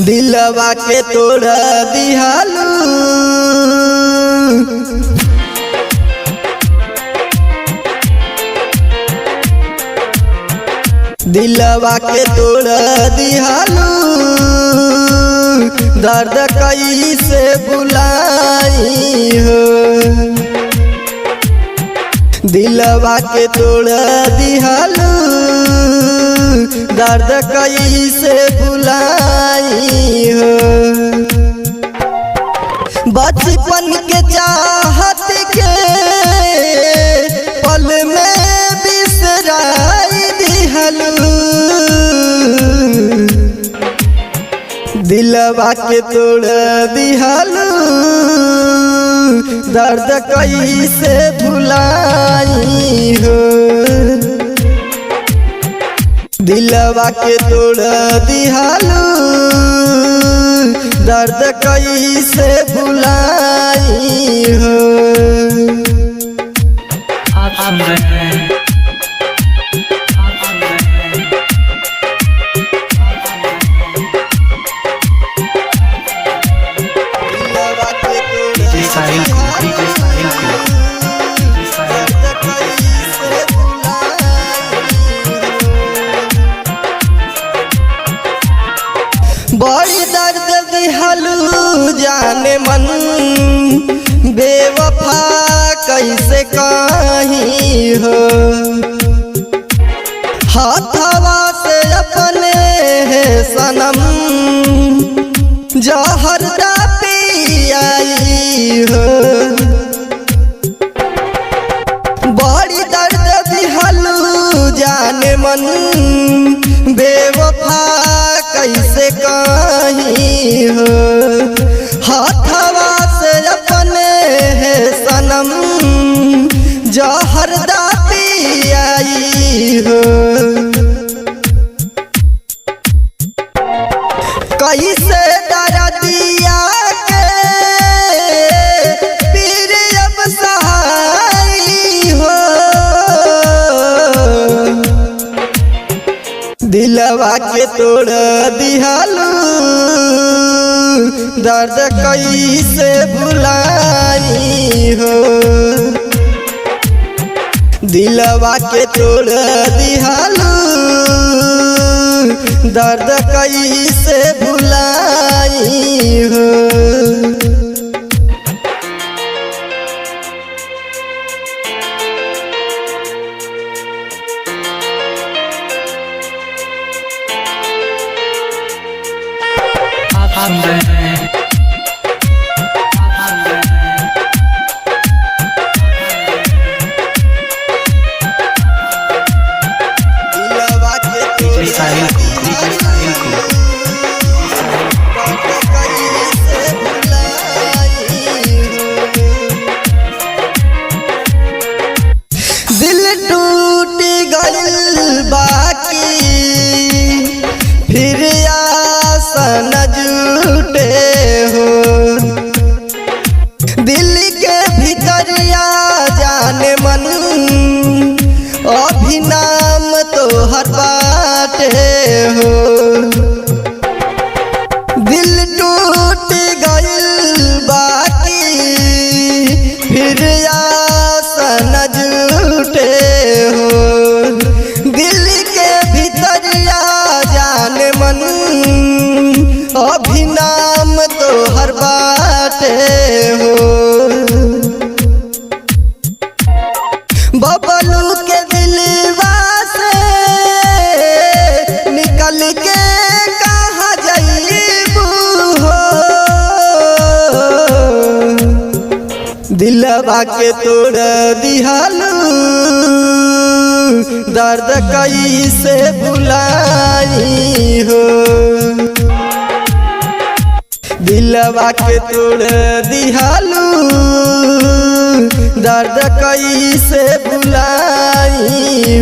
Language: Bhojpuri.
दिलवा के तोड़ दिहालू दिलवा के तोड़ दिहालू दर्द कैसे बुलाई हो दिलवा के तोड़ दिहालू दर्द कैसे बुलाई हो बचपन के चाहत के पल में बिसराई दिहलू दिलवा के तोड़ दिहलू दर्द कैसे भुलाई हो दिलवा के तोड़ दिहालू दर्द कैसे भुलाई हो। आप सुन रहे हैं दिलवा के तोड़ डीजे साहिल को बड़ी दर्द दिहलू जाने मन बेवफा कैसे कहीं हो हाथवा से अपने सनम जहर दा पियाई हो बड़ी दर्द दिहलू जाने मन बेवफा कैसे कहीं हो हाथवा से अपने सनम जहर दा पियाई हो कैसे डरा दिया के पीर अब सहाई हो दिलवा के तोड़ दिहालू दर्द कैसे भुलाई हो दिलवा के तोड़ दिहालू दर्द कैसे भुलाई हो। आप सुन रहे हैं दिलवा के डीजे साहिल को कैसे भुलाई हो दिल टूट गइल बाकी फिर आशा न जुटे हो दिल के भीतरिया जाने मन अभी नाम तो हर बाटे हो दिल टूट गइल बाकी फिर आशा न जुटे हो दिल के भीतरिया जाने मन अभी नाम तो हर बाटे हो बबलू के दिलवा से निकल के कहाँ जाइबू हो दिलवा के तोड़ दिहालू दर्द कैसे भुलाई हो दिलवा के तोड़ दिहालू दर्द कैसे भुलाई